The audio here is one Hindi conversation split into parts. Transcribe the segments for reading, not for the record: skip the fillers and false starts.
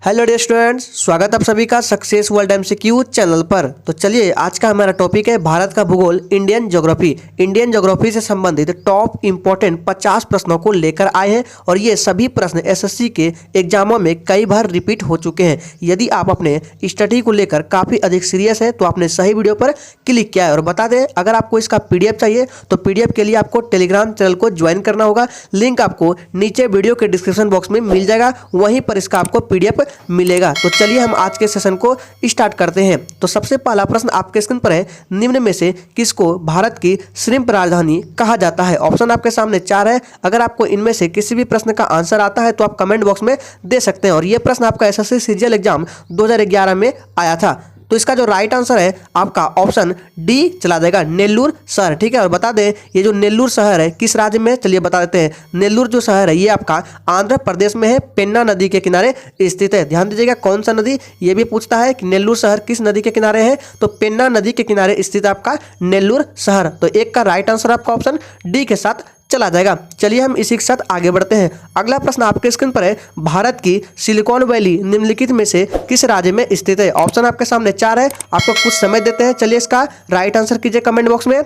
हेलो डियर स्टूडेंट्स, स्वागत आप सभी का सक्सेस वर्ल्ड एमसीक्यू चैनल पर। तो चलिए आज का हमारा टॉपिक है भारत का भूगोल, इंडियन ज्योग्राफी। इंडियन ज्योग्राफी से संबंधित टॉप इंपॉर्टेंट 50 प्रश्नों को लेकर आए हैं और ये सभी प्रश्न एसएससी के एग्जामों में कई बार रिपीट हो चुके हैं। यदि आप अपने स्टडी को लेकर काफ़ी अधिक सीरियस है तो आपने सही वीडियो पर क्लिक किया है। और बता दें, अगर आपको इसका पीडीएफ चाहिए तो पीडीएफ के लिए आपको टेलीग्राम चैनल को ज्वाइन करना होगा। लिंक आपको नीचे वीडियो के डिस्क्रिप्शन बॉक्स में मिल जाएगा, वहीं पर इसका आपको पीडीएफ मिलेगा। तो चलिए हम आज के सेशन को स्टार्ट करते हैं। तो सबसे पहला प्रश्न आपके स्क्रीन पर है, निम्न में से किसको भारत की श्रिम्प राजधानी कहा जाता है? ऑप्शन आपके सामने 4 है। अगर आपको इनमें से किसी भी प्रश्न का आंसर आता है तो आप कमेंट बॉक्स में दे सकते हैं। और यह प्रश्न आपका एसएससी सीजीएल एग्जाम 2011 में आया था। तो इसका जो राइट आंसर है आपका ऑप्शन डी चला जाएगा, नेल्लूर शहर। ठीक है, और बता दें ये जो नेल्लूर शहर है किस राज्य में है, चलिए बता देते हैं। नेल्लूर जो शहर है ये आपका आंध्र प्रदेश में है, पेन्ना नदी के किनारे स्थित है। ध्यान दीजिएगा, कौन सा नदी ये भी पूछता है कि नेल्लूर शहर किस नदी के किनारे है, तो पेन्ना नदी के किनारे स्थित आपका नेल्लूर शहर। तो एक का राइट आंसर आपका ऑप्शन डी के साथ चला जाएगा। चलिए हम इसी के साथ आगे बढ़ते हैं। अगला प्रश्न आपके स्क्रीन पर है, भारत की सिलिकॉन वैली निम्नलिखित में से किस राज्य में स्थित है? ऑप्शन आपके सामने 4 है, आपको कुछ समय देते हैं। चलिए इसका राइट आंसर कीजिए कमेंट बॉक्स में।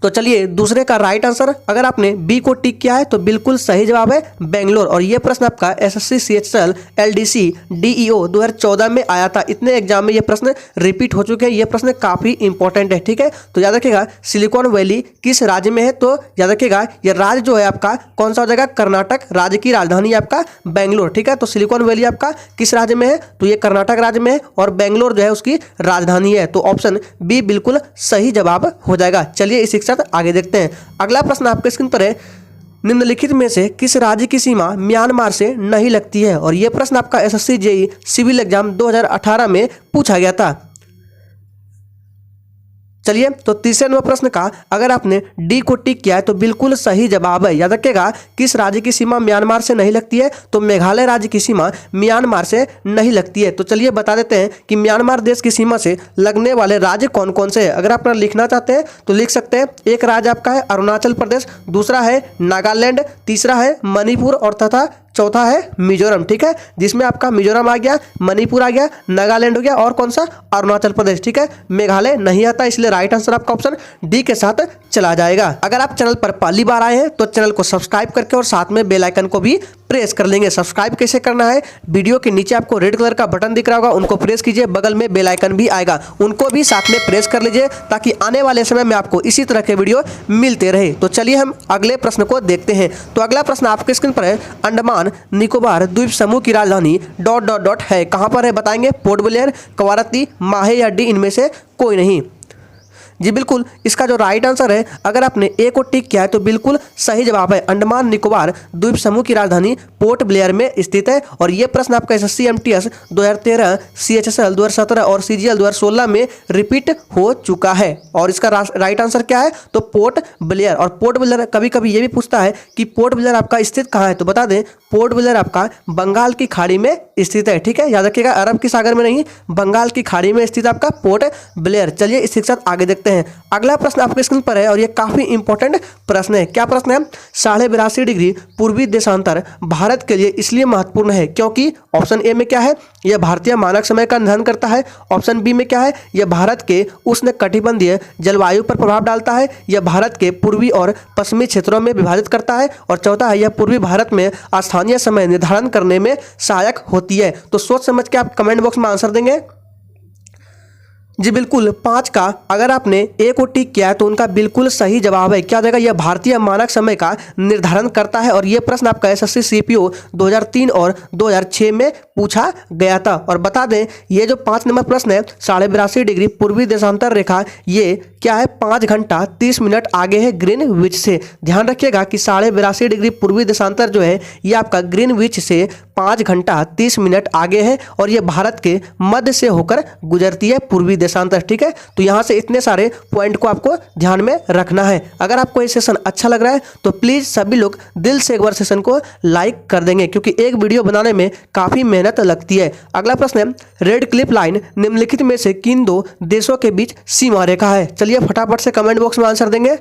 तो चलिए दूसरे का राइट आंसर, अगर आपने बी को टिक किया है तो बिल्कुल सही जवाब है बेंगलोर। और ये प्रश्न आपका एसएससी सीएचएल एलडीसी डीईओ 2014 में आया था। इतने एग्जाम में ये प्रश्न रिपीट हो चुके हैं, ये प्रश्न काफ़ी इंपॉर्टेंट है। ठीक है, तो याद रखिएगा सिलिकॉन वैली किस राज्य में है, तो याद रखिएगा ये राज्य जो है आपका कौन सा हो जाएगा, कर्नाटक। राज्य की राजधानी आपका बेंगलोर। ठीक है, तो सिलिकॉन वैली आपका किस राज्य में है, तो ये कर्नाटक राज्य में है और बेंगलोर जो है उसकी राजधानी है। तो ऑप्शन बी बिल्कुल सही जवाब हो जाएगा। चलिए इसी के साथ आगे देखते हैं। अगला प्रश्न आपके स्क्रीन पर है, निम्नलिखित में से किस राज्य की सीमा म्यांमार से नहीं लगती है? और यह प्रश्न आपका एसएससी जेईई सिविल एग्जाम 2018 में पूछा गया था। चलिए तो तीसरे नंबर प्रश्न का अगर आपने डी को टिक किया है तो बिल्कुल सही जवाब है। याद रखिएगा किस राज्य की सीमा म्यांमार से नहीं लगती है, तो मेघालय राज्य की सीमा म्यांमार से नहीं लगती है। तो चलिए बता देते हैं कि म्यांमार देश की सीमा से लगने वाले राज्य कौन कौन से हैं। अगर आप लिखना चाहते हैं तो लिख सकते हैं। एक राज्य आपका है अरुणाचल प्रदेश, दूसरा है नागालैंड, तीसरा है मणिपुर और तथा चौथा है मिजोरम। ठीक है, जिसमें आपका मिजोरम आ गया, मणिपुर आ गया, नागालैंड हो गया और कौन सा, अरुणाचल प्रदेश। ठीक है, मेघालय नहीं आता, इसलिए राइट आंसर आपका ऑप्शन डी के साथ चला जाएगा। अगर आप चैनल पर पहली बार आए हैं तो चैनल को सब्सक्राइब करके और साथ में बेल आइकन को भी प्रेस कर लेंगे। सब्सक्राइब कैसे करना है, वीडियो के नीचे आपको रेड कलर का बटन दिख रहा होगा, उनको प्रेस कीजिए, बगल में बेल आइकन भी आएगा, उनको भी साथ में प्रेस कर लीजिए ताकि आने वाले समय में आपको इसी तरह के वीडियो मिलते रहे। तो चलिए हम अगले प्रश्न को देखते हैं। तो अगला प्रश्न आपके स्क्रीन पर है, अंडमान निकोबार द्वीप समूह की राजधानी ... है, कहां पर है बताएंगे? पोर्ट ब्लेयर, कवारत्ती, माहे या डी इनमें से कोई नहीं। जी बिल्कुल, इसका जो राइट आंसर है अगर आपने ए को टिक किया है तो बिल्कुल सही जवाब है, अंडमान निकोबार द्वीप समूह की राजधानी पोर्ट ब्लेयर में स्थित है। और ये प्रश्न आपका एसएससी एमटीएस 2013, सीएचएसएल 2017 और सीजीएल 2016 में रिपीट हो चुका है। और इसका राइट आंसर क्या है, तो पोर्ट ब्लेयर। और पोर्ट ब्लेयर कभी कभी ये भी पूछता है कि पोर्ट ब्लेयर आपका स्थित कहाँ है, तो बता दें पोर्ट ब्लेयर आपका बंगाल की खाड़ी में स्थित है। ठीक है, याद रखिएगा अरब की सागर में नहीं, बंगाल की खाड़ी में स्थित आपका पोर्ट ब्लेयर। चलिए इसके साथ आगे देखते हैं। अगला प्रश्न आपके स्क्रीन पर है और यह काफी इंपॉर्टेंट प्रश्न है। क्या प्रश्न है? 82.5 डिग्री पूर्वी देशांतर भारत के लिए इसलिए महत्वपूर्ण है क्योंकि ऑप्शन ए में क्या है, यह भारतीय मानक समय का निर्धारण करता है। ऑप्शन बी में क्या है, यह भारत के उष्ण कटिबंधीय जलवायु पर प्रभाव डालता है। यह भारत के पूर्वी और पश्चिमी क्षेत्रों में विभाजित करता है। और चौथा है, यह पूर्वी भारत में स्थानीय समय निर्धारण करने में सहायक होती है। तो सोच समझ के आप कमेंट बॉक्स में आंसर देंगे। जी बिल्कुल, 5 का अगर आपने ए को टिक किया है तो उनका बिल्कुल सही जवाब है। क्या जाएगा, यह भारतीय मानक समय का निर्धारण करता है। और यह प्रश्न आपका एसएससी सीपीओ 2003 और 2006 में पूछा गया था। और बता दें ये जो 5 नंबर प्रश्न है, 82.5 डिग्री पूर्वी देशांतर रेखा, ये क्या है, 5 घंटा 30 मिनट आगे है ग्रीनविच से। ध्यान रखिएगा कि 82.5 डिग्री पूर्वी देशांतर जो है ये आपका ग्रीनविच से 5 घंटा 30 मिनट आगे है और ये भारत के मध्य से होकर गुजरती है पूर्वी देशांतर। ठीक है, तो यहाँ से इतने सारे पॉइंट को आपको ध्यान में रखना है। अगर आपको ये सेशन अच्छा लग रहा है तो प्लीज़ सभी लोग दिल से एक बार सेशन को लाइक कर देंगे क्योंकि एक वीडियो बनाने में काफ़ी मेहनत लगती है। अगला प्रश्न है, रेड क्लिफ लाइन निम्नलिखित में से किन 2 देशों के बीच सीमा रेखा है? चलिए फटाफट से कमेंट बॉक्स में आंसर देंगे।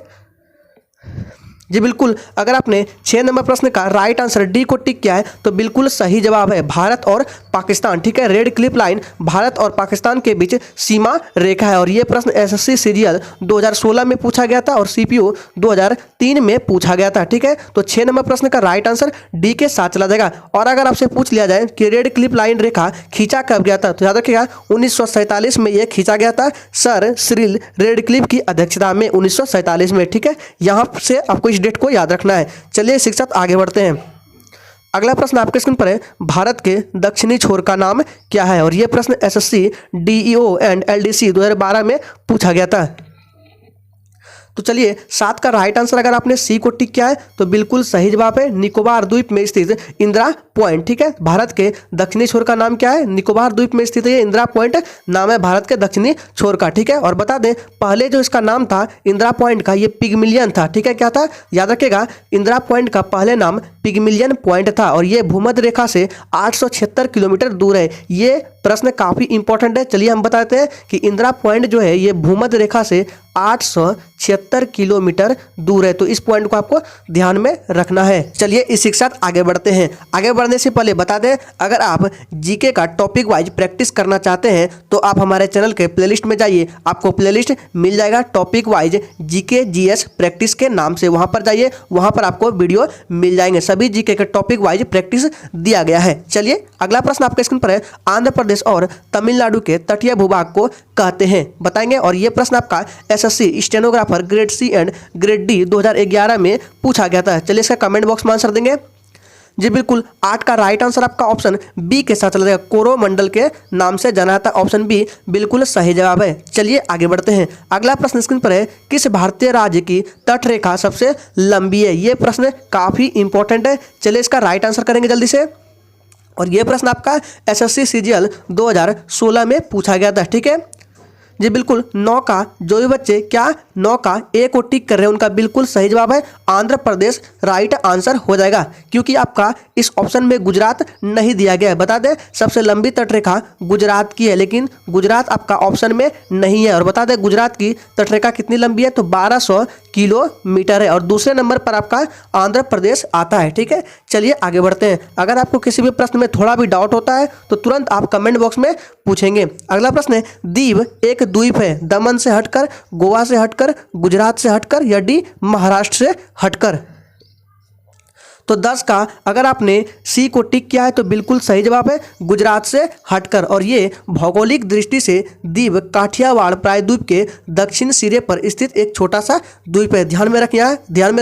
जी बिल्कुल, अगर आपने 6 नंबर प्रश्न का राइट आंसर डी को टिक किया है तो बिल्कुल सही जवाब है भारत और पाकिस्तान। ठीक है, रेड क्लिप लाइन भारत और पाकिस्तान के बीच सीमा रेखा है और ये प्रश्न एसएससी सीजीएल 2016 में पूछा गया था और सीपीओ 2003 में पूछा गया था। ठीक है, तो 6 नंबर प्रश्न का राइट आंसर डी के साथ चला जाएगा। और अगर आपसे पूछ लिया जाए कि रेड क्लिप लाइन रेखा खींचा कब गया था तो याद रखिएगा 1947 में यह खींचा गया था सर सिरिल रेडक्लिफ की अध्यक्षता में 1947 में। ठीक है, यहाँ से आपको इस डेट को याद रखना है। चलिए शिक्षक आगे बढ़ते हैं। अगला प्रश्न आपके स्क्रीन पर है, भारत के दक्षिणी छोर का नाम क्या है? और यह प्रश्न एसएससी डीईओ एंड एलडीसी 2012 में पूछा गया था। तो चलिए 7 का राइट आंसर अगर आपने सी को टिक किया है तो बिल्कुल सही जवाब है निकोबार द्वीप में स्थित इंदिरा पॉइंट। ठीक है, भारत के दक्षिणी छोर का नाम क्या है? निकोबार द्वीप में स्थित है इंदिरा पॉइंट नाम है भारत के दक्षिणी छोर का। ठीक है, और बता दें पहले जो इसका नाम था इंदिरा पॉइंट का ये पिगमिलियन था। ठीक है, क्या था याद रखिएगा, इंदिरा पॉइंट का पहले नाम पिगमिलियन पॉइंट था और ये भूमध्य रेखा से 876 किलोमीटर दूर है। ये प्रश्न काफ़ी इंपॉर्टेंट है। चलिए हम बताते हैं कि इंदिरा पॉइंट जो है ये भूमध्य रेखा से 876 किलोमीटर दूर है, तो इस पॉइंट को आपको ध्यान में रखना है। चलिए इस के साथ आगे बढ़ते हैं। आगे बढ़ने से पहले बता दें अगर आप जीके का टॉपिक वाइज प्रैक्टिस करना चाहते हैं तो आप हमारे चैनल के प्लेलिस्ट में जाइए, आपको प्लेलिस्ट मिल जाएगा topic wise GK GS practice के नाम से। वहां पर जाइए, वहां पर आपको वीडियो मिल जाएंगे, सभी जीके के टॉपिक वाइज प्रैक्टिस दिया गया है। चलिए अगला प्रश्न आपके स्क्रीन पर है, आंध्र प्रदेश और तमिलनाडु के तटीय भूभाग को कहते हैं बताएंगे। और ये प्रश्न आपका SSC stenographer grade C and grade D 2011 में पूछा गया था। चलिए इसका कमेंट बॉक्स में आंसर देंगे। जी बिल्कुल, 8 का राइट आंसर आपका ऑप्शन बी के साथ चला जाएगा, कोरोमंडल के नाम से जाना जाता है। ऑप्शन बी बिल्कुल सही जवाब है। चलिए आगे बढ़ते हैं। अगला प्रश्न स्क्रीन पर है, किस भारतीय राज्य की तट रेखा सबसे लंबी है? ये प्रश्न काफी इंपॉर्टेंट है। चलिए इसका राइट आंसर करेंगे जल्दी से। और ये प्रश्न आपका एसएससी सीजीएल 2016 में पूछा गया था। ठीक है, जी बिल्कुल, 9 का जो भी बच्चे क्या 9 का ए को टिक कर रहे हैं उनका बिल्कुल सही जवाब है आंध्र प्रदेश राइट आंसर हो जाएगा, क्योंकि आपका इस ऑप्शन में गुजरात नहीं दिया गया है। बता दें सबसे लंबी तटरेखा गुजरात की है, लेकिन गुजरात आपका ऑप्शन में नहीं है। और बता दें गुजरात की तटरेखा कितनी लंबी है तो 1200 किलोमीटर है और दूसरे नंबर पर आपका आंध्र प्रदेश आता है। ठीक है, चलिए आगे बढ़ते हैं। अगर आपको किसी भी प्रश्न में थोड़ा भी डाउट होता है तो तुरंत आप कमेंट बॉक्स में पूछेंगे। अगला प्रश्न है, दीव एक द्वीप है, दमन से हटकर, गोवा से हटकर, गुजरात से हटकर या डी महाराष्ट्र से हटकर? तो 10 का अगर आपने सी को टिक किया है तो बिल्कुल सही जवाब है गुजरात से हटकर। और ये भौगोलिक दृष्टि से द्वीप काठियावाड़ प्रायद्वीप के दक्षिण सिरे पर स्थित एक छोटा सा द्वीप है। ध्यान में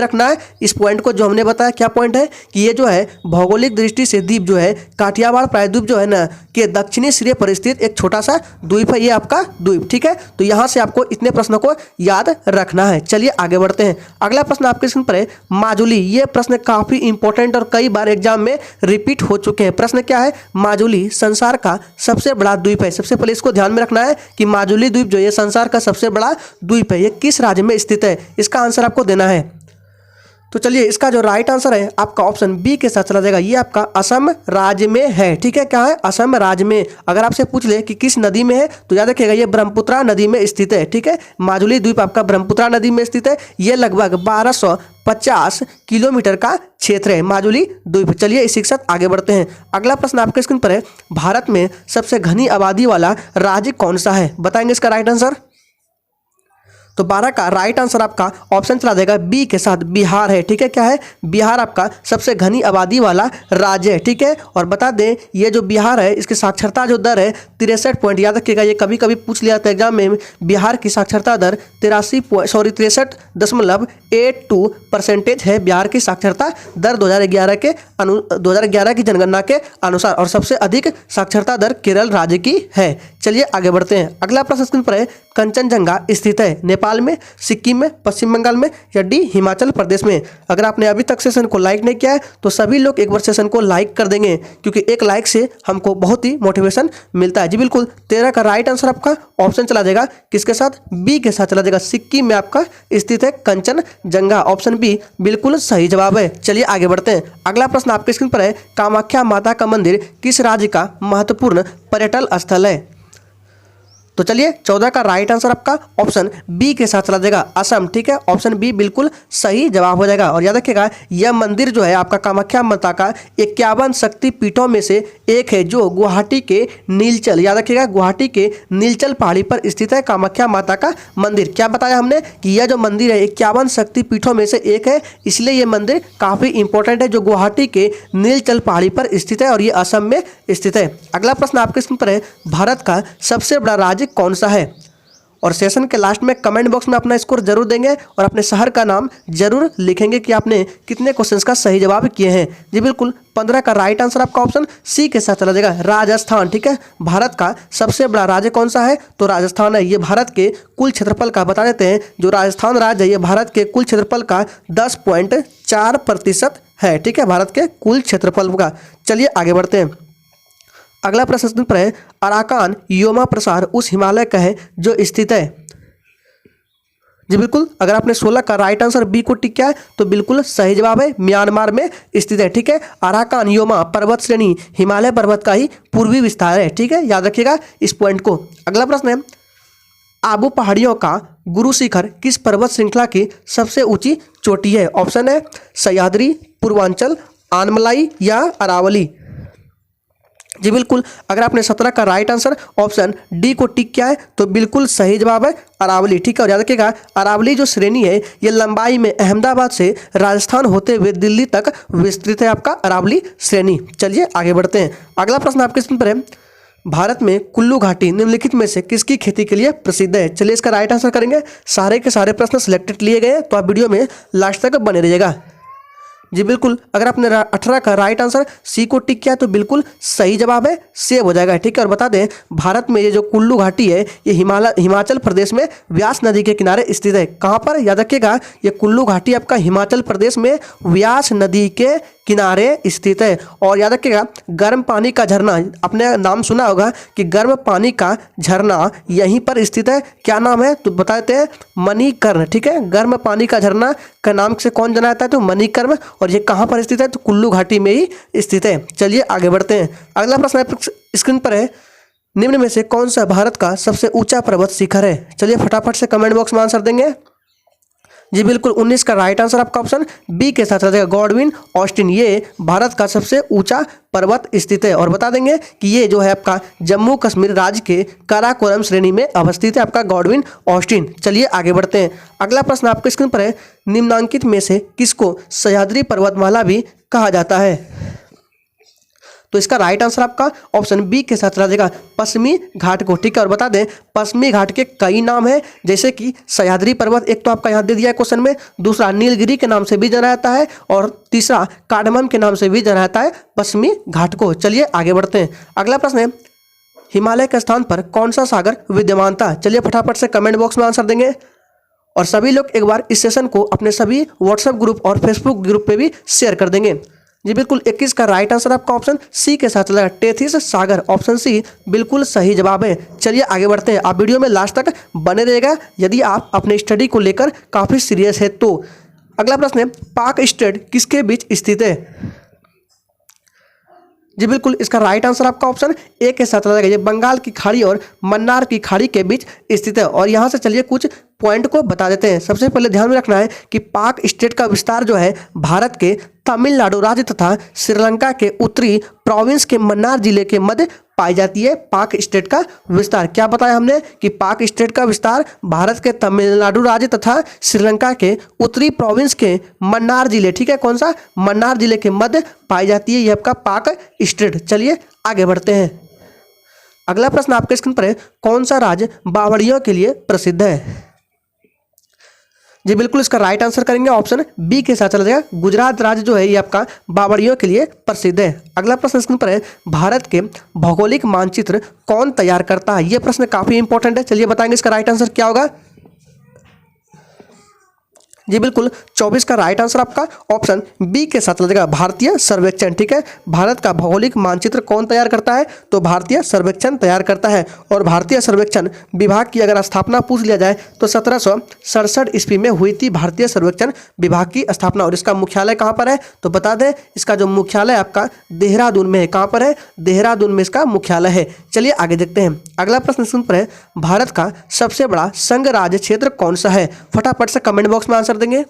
रखना है इस पॉइंट को, जो हमने बताया क्या पॉइंट है कि ये जो है भौगोलिक दृष्टि से द्वीप जो है काठियावाड़ प्रायद्वीप जो है ना के दक्षिणी सिरे पर स्थित एक छोटा सा द्वीप है, ये आपका द्वीप। ठीक है, तो यहाँ से आपको इतने प्रश्नों को याद रखना है। चलिए आगे बढ़ते हैं। अगला प्रश्न आपके स्क्रीन पर है, माजुली। ये प्रश्न काफी इंपॉर्टेंट और कई बार एग्जाम में रिपीट हो चुके हैं। प्रश्न क्या है, माजुली संसार का सबसे बड़ा द्वीप है। सबसे पहले इसको ध्यान में रखना है कि माजुली द्वीप जो है संसार का सबसे बड़ा द्वीप है, ये किस राज्य में स्थित है, इसका आंसर आपको देना है। तो चलिए इसका जो राइट आंसर है आपका ऑप्शन बी के साथ चला जाएगा, ये आपका असम राज्य में है। ठीक है, क्या है असम राज्य में। अगर आपसे पूछ ले कि किस नदी में है तो याद रखिएगा ये ब्रह्मपुत्रा नदी में स्थित है। ठीक है, माजुली द्वीप आपका ब्रह्मपुत्रा नदी में स्थित है। ये लगभग 1250 किलोमीटर का क्षेत्र है माजुली द्वीप। चलिए इसी के साथ आगे बढ़ते हैं। अगला प्रश्न आपके स्क्रीन पर है, भारत में सबसे घनी आबादी वाला राज्य कौन सा है? बताएंगे इसका राइट आंसर। तो 12 का राइट आंसर आपका ऑप्शन चला देगा बी के साथ, बिहार है। ठीक है, क्या है बिहार आपका सबसे घनी आबादी वाला राज्य है। ठीक है, और बता दें ये जो बिहार है इसकी साक्षरता जो दर है 63 पॉइंट। याद रखिएगा ये कभी कभी पूछ लिया था एग्जाम में, बिहार की साक्षरता दर 63.82% है बिहार की साक्षरता दर 2011 की जनगणना के अनुसार, और सबसे अधिक साक्षरता दर केरल राज्य की है। चलिए आगे बढ़ते हैं। अगला प्रश्न स्क्रीन पर है, कंचनजंगा स्थित है नेपाल में, सिक्किम में, पश्चिम बंगाल में या डी हिमाचल प्रदेश में? अगर आपने अभी तक सेशन को लाइक नहीं किया है तो सभी लोग एक बार सेशन को लाइक कर देंगे, क्योंकि एक लाइक से हमको बहुत ही मोटिवेशन मिलता है। जी बिल्कुल, 13 का राइट आंसर आपका ऑप्शन चला जाएगा किसके साथ, बी के साथ चला जाएगा, सिक्किम में आपका स्थित है कंचनजंगा। ऑप्शन बी बिल्कुल सही जवाब है। चलिए आगे बढ़ते हैं। अगला प्रश्न आपके स्क्रीन पर है, कामाख्या माता का मंदिर किस राज्य का महत्वपूर्ण पर्यटन स्थल है? तो चलिए 14 का राइट आंसर आपका ऑप्शन बी के साथ चला जाएगा, असम। ठीक है, ऑप्शन बी बिल्कुल सही जवाब हो जाएगा। और याद रखिएगा यह मंदिर जो है आपका कामाख्या माता का 51 शक्ति पीठों में से एक है, जो गुवाहाटी के नीलचल, याद रखिएगा गुवाहाटी के नीलचल पहाड़ी पर स्थित है कामाख्या माता का मंदिर। क्या बताया हमने कि यह जो मंदिर है 51 शक्ति पीठों में से एक है, इसलिए यह मंदिर काफी इंपॉर्टेंट है, जो गुवाहाटी के नीलचल पहाड़ी पर स्थित है और ये असम में स्थित है। अगला प्रश्न आपके स्क्रीन पर है, भारत का सबसे बड़ा राज्य कौन सा है? और सेशन के लास्ट में कमेंट बॉक्स में अपना स्कोर जरूर देंगे और अपने शहर का नाम जरूर लिखेंगे कि आपने कितने क्वेश्चंस का सही जवाब किए हैं। जी बिल्कुल 15 का राइट आंसर आपका ऑप्शन सी के साथ चला जाएगा, राजस्थान। ठीक है, भारत का सबसे बड़ा राज्य कौन सा है? तो राजस्थान है। ये भारत के कुल क्षेत्रफल का बता देते हैं, जो राजस्थान राज्य है ये भारत के कुल क्षेत्रफल का 10.4% है। ठीक है, भारत के कुल क्षेत्रफल का। चलिए आगे बढ़ते हैं। अगला प्रश्न पर है, अराकान योमा प्रसार उस हिमालय का है जो स्थित है। जी बिल्कुल, अगर आपने 16 का राइट आंसर बी को टिक किया है तो बिल्कुल सही जवाब है, म्यांमार में स्थित है। ठीक है, अराकान योमा पर्वत श्रेणी हिमालय पर्वत का ही पूर्वी विस्तार है। ठीक है, याद रखिएगा इस पॉइंट को। अगला प्रश्न है, आबू पहाड़ियों का गुरु शिखर किस पर्वत श्रृंखला की सबसे ऊंची चोटी है? ऑप्शन है सह्याद्री, पूर्वांचल, आनमलाई या अरावली। जी बिल्कुल, अगर आपने 17 का राइट आंसर ऑप्शन डी को टिक किया है तो बिल्कुल सही जवाब है, अरावली। ठीक है, और याद रखिएगा अरावली जो श्रेणी है ये लंबाई में अहमदाबाद से राजस्थान होते हुए दिल्ली तक विस्तृत है, आपका अरावली श्रेणी। चलिए आगे बढ़ते हैं। अगला प्रश्न आपके स्क्रीन पर है, भारत में कुल्लू घाटी निम्नलिखित में से किसकी खेती के लिए प्रसिद्ध है? चलिए इसका राइट आंसर करेंगे। सारे के सारे प्रश्न सिलेक्टेड लिए गए हैं, तो आप वीडियो में लास्ट तक बने रहिएगा। जी बिल्कुल, अगर आपने 18 का राइट आंसर सी को टिक किया तो बिल्कुल सही जवाब है, सेव हो जाएगा। ठीक है, और बता दें भारत में ये जो कुल्लू घाटी है ये हिमाचल प्रदेश में व्यास नदी के किनारे स्थित है। कहाँ पर? याद रखिएगा ये कुल्लू घाटी आपका हिमाचल प्रदेश में व्यास नदी के किनारे स्थित है। और याद रखिएगा गर्म पानी का झरना, आपने नाम सुना होगा कि गर्म पानी का झरना यहीं पर स्थित है। क्या नाम है? तो बता देते हैं मणिकर्ण। ठीक है, गर्म पानी का झरना का नाम से कौन जाना जाता है? तो मणिकर्ण। और ये कहाँ पर स्थित है? तो कुल्लू घाटी में ही स्थित है। चलिए आगे बढ़ते हैं। अगला प्रश्न स्क्रीन पर है, निम्न में से कौन सा भारत का सबसे ऊंचा पर्वत शिखर है? चलिए फटाफट से कमेंट बॉक्स में आंसर देंगे। जी बिल्कुल 19 का राइट आंसर आपका ऑप्शन बी के साथ रहेगा, गॉडविन ऑस्टिन। ये भारत का सबसे ऊंचा पर्वत स्थित है। और बता देंगे कि ये जो है आपका जम्मू कश्मीर राज्य के काराकोरम श्रेणी में अवस्थित है, आपका गॉडविन ऑस्टिन। चलिए आगे बढ़ते हैं। अगला प्रश्न आपके स्क्रीन पर है, निम्नांकित में से किसको सह्याद्री पर्वतमाला भी कहा जाता है? तो इसका राइट आंसर आपका ऑप्शन बी के साथ चला जाएगा, पश्चिमी घाट को। ठीक है, और बता दें पश्चिमी घाट के कई नाम हैं, जैसे कि सह्याद्री पर्वत एक तो आपका यहाँ दे दिया है क्वेश्चन में, दूसरा नीलगिरी के नाम से भी जाना जाता है और तीसरा कार्डमम के नाम से भी जाना जाता है पश्चिमी घाट को। चलिए आगे बढ़ते हैं। अगला प्रश्न है, हिमालय के स्थान पर कौन सा सागर विद्यमान था? चलिए फटाफट से कमेंट बॉक्स में आंसर देंगे और सभी लोग एक बार इस सेशन को अपने सभी व्हाट्सएप ग्रुप और फेसबुक ग्रुप पे भी शेयर कर देंगे। जी बिल्कुल 21 का राइट आंसर आपका ऑप्शन सी के साथ चला, टेथिस सागर। ऑप्शन सी बिल्कुल सही जवाब है। चलिए आगे बढ़ते हैं। आप वीडियो में लास्ट तक बने रहिएगा यदि आप अपने स्टडी को लेकर काफ़ी सीरियस है तो। अगला प्रश्न है, पाक स्टेट किसके बीच स्थित है? जी बिल्कुल इसका राइट आंसर आपका ऑप्शन ए के साथ रहेगा, ये बंगाल की खाड़ी और मन्नार की खाड़ी के बीच स्थित है। और यहाँ से चलिए कुछ पॉइंट को बता देते हैं। सबसे पहले ध्यान में रखना है कि पाक स्टेट का विस्तार जो है भारत के तमिलनाडु राज्य तथा श्रीलंका के उत्तरी प्रोविंस के मन्नार जिले के मध्य पाई जाती है। पाक स्टेट का विस्तार क्या बताया हमने कि पाक स्टेट का विस्तार भारत के तमिलनाडु राज्य तथा श्रीलंका के उत्तरी प्रोविंस के मन्नार जिले, ठीक है, कौन सा? मन्नार जिले के मध्य पाई जाती है ये आपका पाक स्टेट। चलिए आगे बढ़ते हैं। अगला प्रश्न आपके स्क्रीन पर है, कौन सा राज्य बावड़ियों के लिए प्रसिद्ध है? जी बिल्कुल इसका राइट आंसर करेंगे ऑप्शन बी के साथ चला जाएगा, गुजरात राज्य जो है ये आपका बावड़ियों के लिए प्रसिद्ध है। अगला प्रश्न स्क्रीन पर है, भारत के भौगोलिक मानचित्र कौन तैयार करता है? ये प्रश्न काफी इंपॉर्टेंट है, चलिए बताएंगे इसका राइट आंसर क्या होगा। जी बिल्कुल, 24 का राइट आंसर आपका ऑप्शन बी के साथ लगेगा, भारतीय सर्वेक्षण। ठीक है, भारत का भौगोलिक मानचित्र कौन तैयार करता है? तो भारतीय सर्वेक्षण तैयार करता है। और भारतीय सर्वेक्षण विभाग की अगर स्थापना पूछ लिया जाए तो 1767 ईस्वी में हुई थी भारतीय सर्वेक्षण विभाग की स्थापना। और इसका मुख्यालय कहाँ पर है? तो बता दें, इसका जो मुख्यालय आपका देहरादून में है। कहाँ पर है? देहरादून में इसका मुख्यालय है। चलिए आगे देखते हैं। अगला प्रश्न सुन पर है, भारत का सबसे बड़ा संघ राज्य क्षेत्र कौन सा है? फटाफट से कमेंट बॉक्स में आंसर देंगे।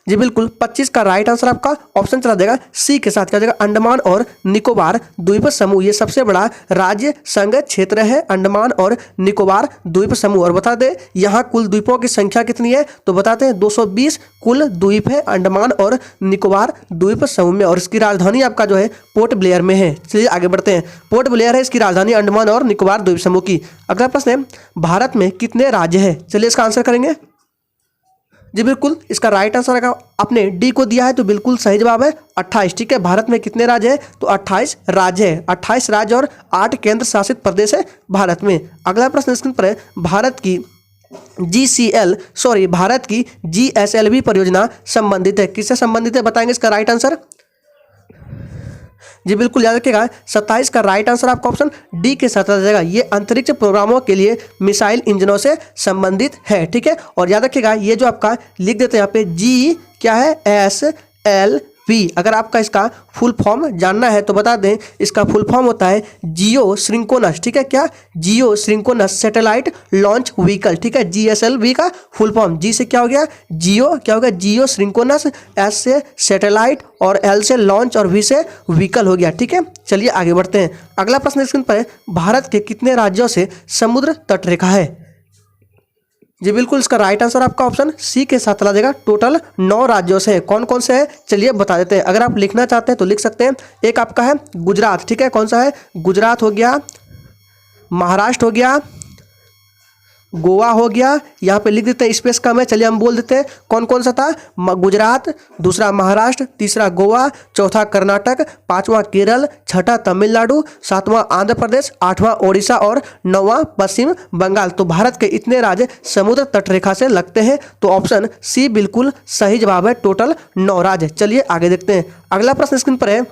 जी बिल्कुल, 25 का राइट आंसर आपका ऑप्शन चला जाएगा सी के साथ, क्या हो जाएगा? अंडमान और निकोबार द्वीप समूह। ये सबसे बड़ा राज्य संघ क्षेत्र है, अंडमान और निकोबार द्वीप समूह। और बता दें यहाँ कुल द्वीपों की संख्या कितनी है? तो बताते हैं 220 कुल द्वीप है अंडमान और निकोबार द्वीप समूह में। और इसकी राजधानी आपका जो है पोर्ट ब्लेयर में है। चलिए आगे बढ़ते हैं। पोर्ट ब्लेयर है इसकी राजधानी अंडमान और निकोबार द्वीप समूह की। अगला प्रश्न है, भारत में कितने राज्य है? चलिए इसका आंसर करेंगे। जी बिल्कुल, इसका राइट आंसर अगर आपने डी को दिया है तो बिल्कुल सही जवाब है 28। ठीक है, भारत में कितने राज्य है? तो 28 राज्य है। 28 राज्य और 8 केंद्र शासित प्रदेश है भारत में। अगला प्रश्न स्क्रीन पर है, भारत की GSLV परियोजना संबंधित है, किससे संबंधित है? बताएंगे इसका राइट आंसर। जी बिल्कुल, याद रखिएगा 27 का राइट आंसर आपका ऑप्शन डी के साथ आ जाएगा। ये अंतरिक्ष प्रोग्रामों के लिए मिसाइल इंजनों से संबंधित है। ठीक है, और याद रखिएगा ये जो आपका लिख देते हैं यहाँ पे जी क्या है? SLV। अगर आपका इसका फुल फॉर्म जानना है तो बता दें, इसका फुल फॉर्म होता है जियो सिंक्रोनस। ठीक है, क्या? जियो सिंक्रोनस सैटेलाइट लॉन्च व्हीकल। ठीक है, GSLV का फुल फॉर्म, जी से क्या हो गया? जियो, क्या हो गया? जियो सिंक्रोनस, एस से सैटेलाइट और एल से लॉन्च और वी से व्हीकल हो गया। ठीक है, चलिए आगे बढ़ते हैं। अगला प्रश्न स्क्रीन पर है, भारत के कितने राज्यों से समुद्र तट रेखा है? जी बिल्कुल, इसका राइट आंसर आपका ऑप्शन सी के साथ चला जाएगा। टोटल 9 राज्यों से। कौन कौन से हैं? चलिए बता देते हैं। अगर आप लिखना चाहते हैं तो लिख सकते हैं। एक आपका है गुजरात। ठीक है, कौन सा है? गुजरात हो गया, महाराष्ट्र हो गया, गोवा हो गया। यहाँ पे लिख देते हैं, स्पेस कम है। चलिए हम बोल देते हैं कौन कौन सा था। गुजरात, दूसरा महाराष्ट्र, तीसरा गोवा, चौथा कर्नाटक, पांचवा केरल, छठा तमिलनाडु, सातवां आंध्र प्रदेश, आठवां ओडिशा और नौवां पश्चिम बंगाल। तो भारत के इतने राज्य समुद्र तट रेखा से लगते हैं। तो ऑप्शन सी बिल्कुल सही जवाब है, टोटल 9 राज्य। चलिए आगे देखते हैं। अगला प्रश्न स्क्रीन पर है,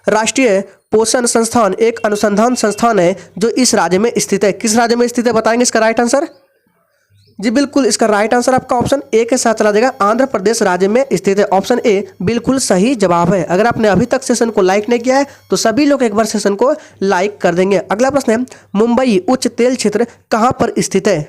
राष्ट्रीय पोषण संस्थान एक अनुसंधान संस्थान है जो इस राज्य में स्थित है। किस राज्य में स्थित है? बताएंगे इसका राइट आंसर। जी बिल्कुल, इसका राइट आंसर आपका ऑप्शन ए के साथ चला जाएगा, आंध्र प्रदेश राज्य में स्थित है। ऑप्शन ए बिल्कुल सही जवाब है। अगर आपने अभी तक सेशन को लाइक नहीं किया है तो सभी लोग एक बार सेशन को लाइक कर देंगे। अगला प्रश्न है, मुंबई उच्च तेल क्षेत्र कहाँ पर स्थित है?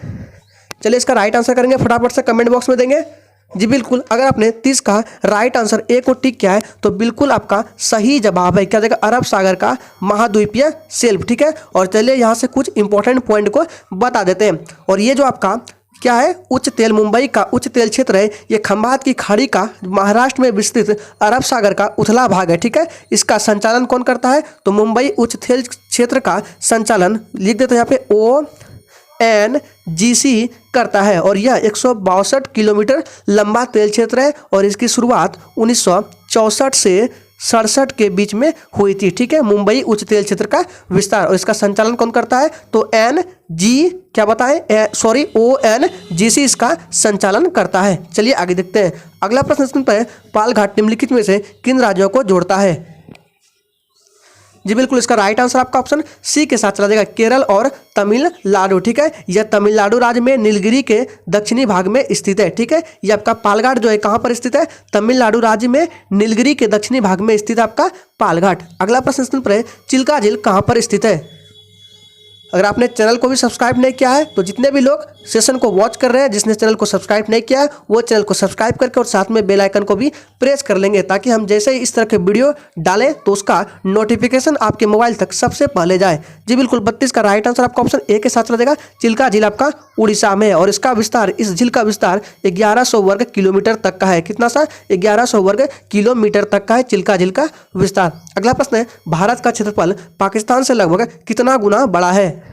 चलिए इसका राइट आंसर करेंगे, फटाफट से कमेंट बॉक्स में देंगे। जी बिल्कुल, अगर आपने 30 का राइट आंसर ए को टिक किया है तो बिल्कुल आपका सही जवाब है। क्या जाएगा? अरब सागर का महाद्वीपीय शेल्फ। ठीक है, और चलिए यहाँ से कुछ इंपॉर्टेंट पॉइंट को बता देते हैं। और ये जो आपका क्या है? उच्च तेल, मुंबई का उच्च तेल क्षेत्र है। ये खंभात की खाड़ी का महाराष्ट्र में विस्तृत अरब सागर का उथला भाग है। ठीक है, इसका संचालन कौन करता है? तो मुंबई उच्च तेल क्षेत्र का संचालन लिख देते हैं यहाँ पे ONGC करता है। और यह 162 किलोमीटर लंबा तेल क्षेत्र है और इसकी शुरुआत 1964 से 67 के बीच में हुई थी। ठीक है, मुंबई उच्च तेल क्षेत्र का विस्तार। और इसका संचालन कौन करता है? तो ONGC इसका संचालन करता है। चलिए आगे देखते हैं। अगला प्रश्न स्क्रीन पर है, पालघाट निम्नलिखित में से किन राज्यों को जोड़ता है? जी बिल्कुल, इसका राइट आंसर आपका ऑप्शन सी के साथ चला जाएगा, केरल और तमिलनाडु। ठीक है, यह तमिलनाडु राज्य में नीलगिरी के दक्षिणी भाग में स्थित है। ठीक है, यह आपका पालघाट जो है कहाँ पर स्थित है? तमिलनाडु राज्य में नीलगिरी के दक्षिणी भाग में स्थित है आपका पालघाट। अगला प्रश्न स्क्रीन पर है, चिल्का झील कहाँ पर स्थित है? अगर आपने चैनल को भी सब्सक्राइब नहीं किया है तो जितने भी लोग सेशन को वॉच कर रहे हैं, जिसने चैनल को सब्सक्राइब नहीं किया है वो चैनल को सब्सक्राइब करके और साथ में बेल आइकन को भी प्रेस कर लेंगे, ताकि हम जैसे ही इस तरह के वीडियो डालें तो उसका नोटिफिकेशन आपके मोबाइल तक सबसे पहले जाए। जी बिल्कुल, 32 का राइट आंसर आपका ऑप्शन ए के साथ रहेगा। चिल्का झील आपका उड़ीसा में है और इसका विस्तार, इस झील का विस्तार 1100 वर्ग किलोमीटर तक का है। कितना सा? 1100 वर्ग किलोमीटर तक का है चिल्का झील का विस्तार। अगला प्रश्न है, भारत का क्षेत्रफल पाकिस्तान से लगभग कितना गुना बड़ा है?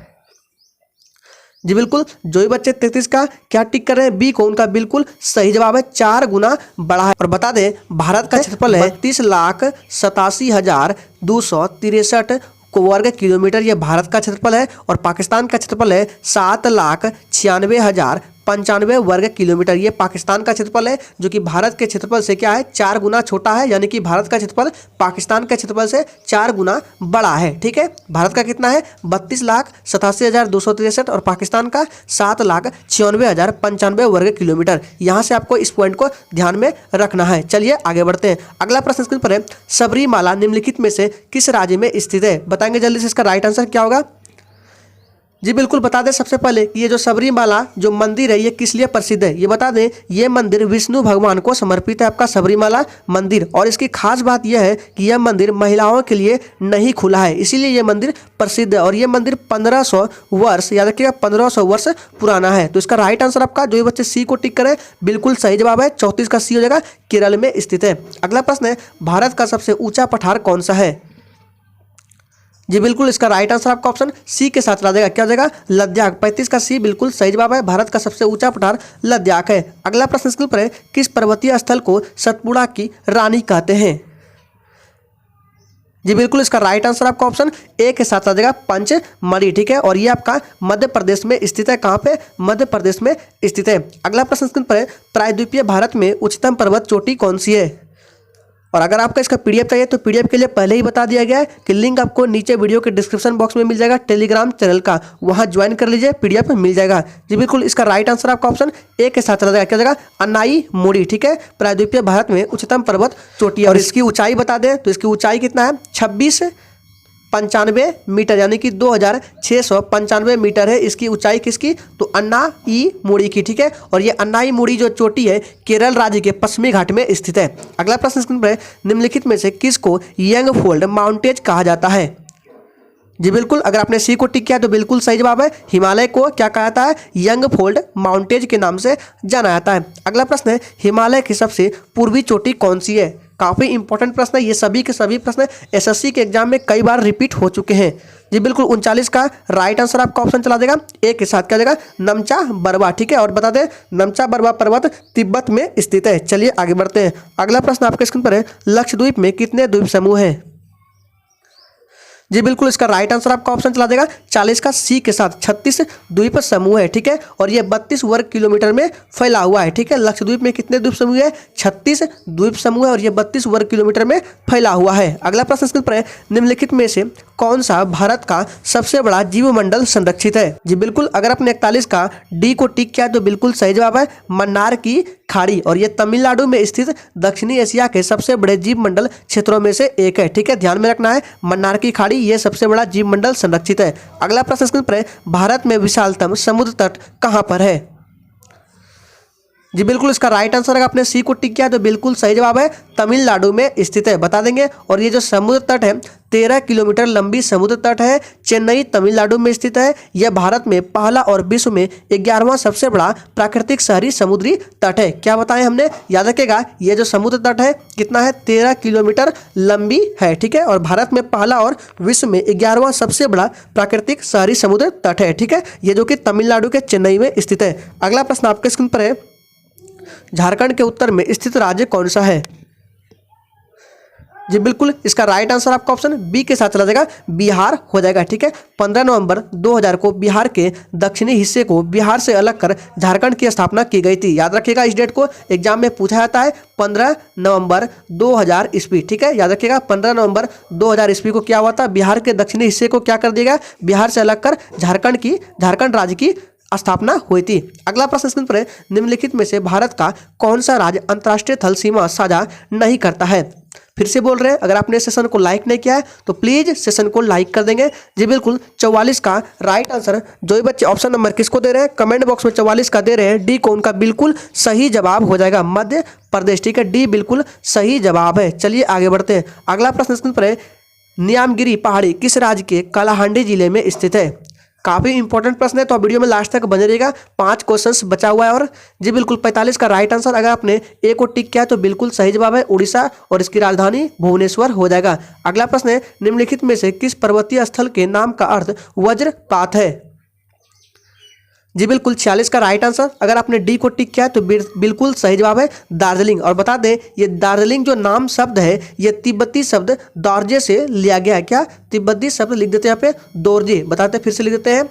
जी बिल्कुल, जो भी बच्चे 33 का क्या टिक कर रहे हैं बी को, उनका बिल्कुल सही जवाब है, 4 गुना बड़ा है। और बता दें भारत का क्षेत्रफल है 32,87,263 वर्ग किलोमीटर। यह भारत का क्षेत्रफल है और पाकिस्तान का क्षेत्रफल है 7,96,000 वर्ग किलोमीटर। ये पाकिस्तान का क्षेत्रफल है जो कि भारत के क्षेत्रफल से क्या है 4 गुना छोटा है, यानी कि भारत का क्षेत्रफल पाकिस्तान के क्षेत्रफल से 4 गुना बड़ा है। ठीक है, भारत का कितना है 32,87,263 और पाकिस्तान का 7,96,095 वर्ग किलोमीटर। यहाँ से आपको इस पॉइंट को ध्यान में रखना है। चलिए आगे बढ़ते हैं। अगला प्रश्न स्क्रीन पर है, सबरीमाला निम्नलिखित में से किस राज्य में स्थित है? बताएंगे जल्दी से, इसका राइट आंसर क्या होगा? जी बिल्कुल बता दें सबसे पहले कि ये जो सबरीमाला जो मंदिर है ये किस लिए प्रसिद्ध है। ये बता दें ये मंदिर विष्णु भगवान को समर्पित है, आपका सबरीमाला मंदिर। और इसकी खास बात यह है कि यह मंदिर महिलाओं के लिए नहीं खुला है, इसीलिए ये मंदिर प्रसिद्ध है। और ये मंदिर 1500 वर्ष, याद रखिएगा 1500 वर्ष पुराना है। तो इसका राइट आंसर आपका जो ये बच्चे सी को टिक करें बिल्कुल सही जवाब है, 34 का सी हो जाएगा, केरल में स्थित है। अगला प्रश्न है, भारत का सबसे ऊंचा पठार कौन सा है? जी बिल्कुल इसका राइट आंसर आपका ऑप्शन सी के साथ आ जाएगा, क्या हो जाएगा लद्दाख। 35 का सी बिल्कुल सही जवाब है, भारत का सबसे ऊंचा पठार लद्दाख है। अगला प्रश्न स्क्रीन पर है, किस पर्वतीय स्थल को सतपुड़ा की रानी कहते हैं? जी बिल्कुल इसका राइट आंसर आपका ऑप्शन ए के साथ आ जाएगा पंचमढ़ी। ठीक है, और ये आपका मध्य प्रदेश में स्थित है। कहाँ पे? मध्य प्रदेश में स्थित है। अगला प्रश्न स्क्रीन पर है, प्रायद्वीपीय भारत में उच्चतम पर्वत चोटी कौन सी है? और अगर आपका इसका पीडीएफ चाहिए तो पीडीएफ के लिए पहले ही बता दिया गया है कि लिंक आपको नीचे वीडियो के डिस्क्रिप्शन बॉक्स में मिल जाएगा टेलीग्राम चैनल का, वहां ज्वाइन कर लीजिए, पीडीएफ मिल जाएगा। जी बिल्कुल इसका राइट आंसर आपका ऑप्शन ए के साथ चला जाएगा, क्या जाएगा अन्नाई मुड़ी। ठीक है, प्रायद्वीपीय भारत में उच्चतम पर्वत चोटी है। और इसकी ऊंचाई बता दें तो इसकी ऊंचाई कितना है 2695 मीटर, यानी कि 2695 मीटर है इसकी ऊंचाई। किसकी? तो अन्नाई मुड़ी की। ठीक है, और ये अन्नाई मुड़ी जो चोटी है केरल राज्य के पश्चिमी घाट में स्थित है। अगला प्रश्न स्क्रीन पर है, निम्नलिखित में से किसको यंगफोल्ड माउंटेज कहा जाता है? जी बिल्कुल अगर आपने सी को टिक किया तो बिल्कुल सही जवाब है, हिमालय को क्या कहा जाता है यंगफोल्ड माउंटेज के नाम से जाना जाता है। अगला प्रश्न है, हिमालय की सबसे पूर्वी चोटी कौन सी है? काफ़ी इंपॉर्टेंट प्रश्न है, ये सभी के सभी प्रश्न एसएससी के एग्जाम में कई बार रिपीट हो चुके हैं। जी बिल्कुल 39 का राइट आंसर आपका ऑप्शन चला देगा ए के साथ, क्या जाएगा नमचा बरवा। ठीक है, और बता दें नमचा बरवा पर्वत तिब्बत में स्थित है। चलिए आगे बढ़ते हैं। अगला प्रश्न आपके स्क्रीन पर है, लक्षद्वीप में कितने द्वीप समूह हैं? जी बिल्कुल इसका राइट आंसर आपका ऑप्शन चला देगा 40 का सी के साथ, 36 द्वीप समूह है। ठीक है, और ये 32 वर्ग किलोमीटर में फैला हुआ है। ठीक है, लक्षद्वीप में कितने द्वीप समूह है 36 द्वीप समूह है, और ये 32 वर्ग किलोमीटर में फैला हुआ है। अगला प्रश्न स्क्रीन पर है, निम्नलिखित में से कौन सा भारत का सबसे बड़ा जीवमंडल संरक्षित है? जी बिल्कुल अगर आपने 41 का डी को टिक किया तो बिल्कुल सही जवाब है मन्नार की खाड़ी, और ये तमिलनाडु में स्थित दक्षिणी एशिया के सबसे बड़े जीवमंडल क्षेत्रों में से एक है। ठीक है, ध्यान में रखना है मन्नार की खाड़ी ये सबसे बड़ा जीवमंडल संरक्षित है। अगला प्रश्न स्क्रीन पर है, भारत में विशालतम समुद्र तट कहाँ पर है? जी बिल्कुल इसका राइट आंसर अगर आपने सी को टिक किया तो बिल्कुल सही जवाब है तमिलनाडु में स्थित है, बता देंगे। और ये जो समुद्र तट है 13 किलोमीटर लंबी समुद्र तट है, चेन्नई तमिलनाडु में स्थित है। यह भारत में पहला और विश्व में 11वां सबसे बड़ा प्राकृतिक शहरी समुद्री तट है। क्या बताएं हमने, याद रखिएगा ये जो समुद्र तट है कितना है 13 किलोमीटर लंबी है। ठीक है, और भारत में पहला और विश्व में 11वां सबसे बड़ा प्राकृतिक शहरी समुद्र तट है। ठीक है, ये जो कि तमिलनाडु के चेन्नई में स्थित है। अगला प्रश्न आपके स्क्रीन पर है, झारखंड के उत्तर में स्थित राज्य कौन सा है? जी बिल्कुल इसका राइट आंसर आपका ऑप्शन बी के साथ चला जाएगा बिहार हो जाएगा। ठीक है, 15 नवंबर 2000 को बिहार के दक्षिणी हिस्से को बिहार से अलग कर झारखंड की स्थापना की गई थी। याद रखिएगा इस डेट को एग्जाम में पूछा जाता है 15 नवंबर 2000 ईस्वी। ठीक है, याद रखिएगा 15 नवंबर 2000 ईस्वी को क्या हुआ था, बिहार के दक्षिणी हिस्से को क्या कर दिया, बिहार से अलग कर झारखंड राज्य की स्थापना हुई थी। अगला प्रश्न स्क्रीन पर है, निम्नलिखित में से भारत का कौन सा राज्य अंतर्राष्ट्रीय थल सीमा साझा नहीं करता है? फिर से बोल रहे हैं, अगर आपने सेशन को लाइक नहीं किया है तो प्लीज सेशन को लाइक कर देंगे। जी बिल्कुल 44 का राइट आंसर जो ये बच्चे ऑप्शन नंबर किसको दे रहे हैं कमेंट बॉक्स में 44 का दे रहे हैं, डी को उनका बिल्कुल सही जवाब हो जाएगा मध्य प्रदेश। ठीक है, डी बिल्कुल सही जवाब है। चलिए आगे बढ़ते हैं। अगला प्रश्न स्क्रीन पर है, न्यामगिरी पहाड़ी किस राज्य के कालाहांडी जिले में स्थित है? काफ़ी इंपॉर्टेंट प्रश्न है तो वीडियो में लास्ट तक बने रहेगा, 5 क्वेश्चंस बचा हुआ है। और जी बिल्कुल 45 का राइट आंसर अगर आपने ए को टिक किया तो बिल्कुल सही जवाब है उड़ीसा, और इसकी राजधानी भुवनेश्वर हो जाएगा। अगला प्रश्न है, निम्नलिखित में से किस पर्वतीय स्थल के नाम का अर्थ वज्रपात है? जी बिल्कुल 46 का राइट आंसर अगर आपने डी को टिक किया तो बिल्कुल सही जवाब है दार्जिलिंग। और बता दें ये दार्जिलिंग जो नाम शब्द है ये तिब्बती शब्द दोरजे से लिया गया है। क्या तिब्बती शब्द लिख देते हैं यहाँ पे दोरजे, बताते फिर से लिख देते हैं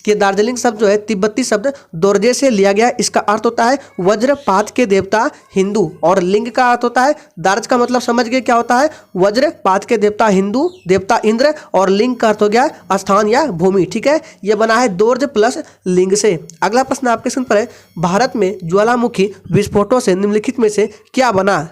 कि दार्जिलिंग शब्द जो है तिब्बती शब्द दोरजे से लिया गया। इसका अर्थ होता है वज्रपात के देवता हिंदू, और लिंग का अर्थ होता है, दार्ज का मतलब समझ गए क्या होता है, वज्रपात के देवता हिंदू, देवता इंद्र, और लिंग का अर्थ हो गया स्थान या भूमि। ठीक है, यह बना है दोर्ज प्लस लिंग से। अगला प्रश्न आपके स्क्रीन पर है, भारत में ज्वालामुखी विस्फोटों से निम्नलिखित में से क्या बना।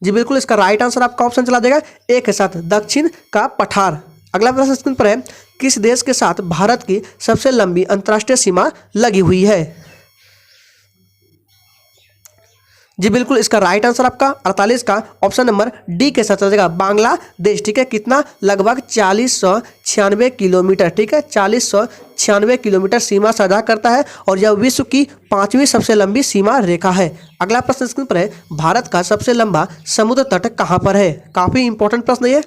जी बिल्कुल, इसका राइट आंसर आपका ऑप्शन चला देगा ए के साथ, दक्षिण का पठार। अगला प्रश्न स्क्रीन पर है, किस देश के साथ भारत की सबसे लंबी अंतर्राष्ट्रीय सीमा लगी हुई है। जी बिल्कुल, इसका राइट आंसर आपका 48 का ऑप्शन नंबर डी के साथ चलेगा, बांग्लादेश। ठीक है, कितना, लगभग 4096 किलोमीटर। ठीक है, 4096 किलोमीटर सीमा साझा करता है, और यह विश्व की 5वीं सबसे लंबी सीमा रेखा है। अगला प्रश्न स्क्रीन पर है, भारत का सबसे लंबा समुद्र तट कहाँ पर है। काफी इंपॉर्टेंट प्रश्न है।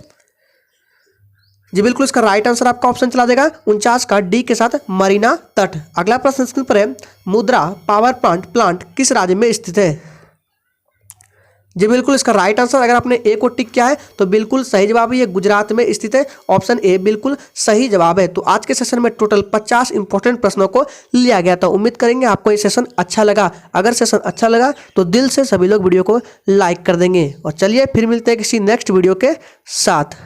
जी बिल्कुल, इसका राइट आंसर आपका ऑप्शन चला देगा 49 का डी के साथ, मरीना तट। अगला प्रश्न स्क्रीन पर है, मुद्रा पावर प्लांट किस राज्य में स्थित है। जी बिल्कुल, इसका राइट आंसर, अगर आपने ए को टिक किया है तो बिल्कुल सही जवाब है, ये गुजरात में स्थित है। ऑप्शन ए बिल्कुल सही जवाब है। तो आज के सेशन में टोटल 50 इंपॉर्टेंट प्रश्नों को लिया गया था। उम्मीद करेंगे आपको ये सेशन अच्छा लगा। अगर सेशन अच्छा लगा तो दिल से सभी लोग वीडियो को लाइक कर देंगे। और चलिए फिर मिलते हैं किसी नेक्स्ट वीडियो के साथ।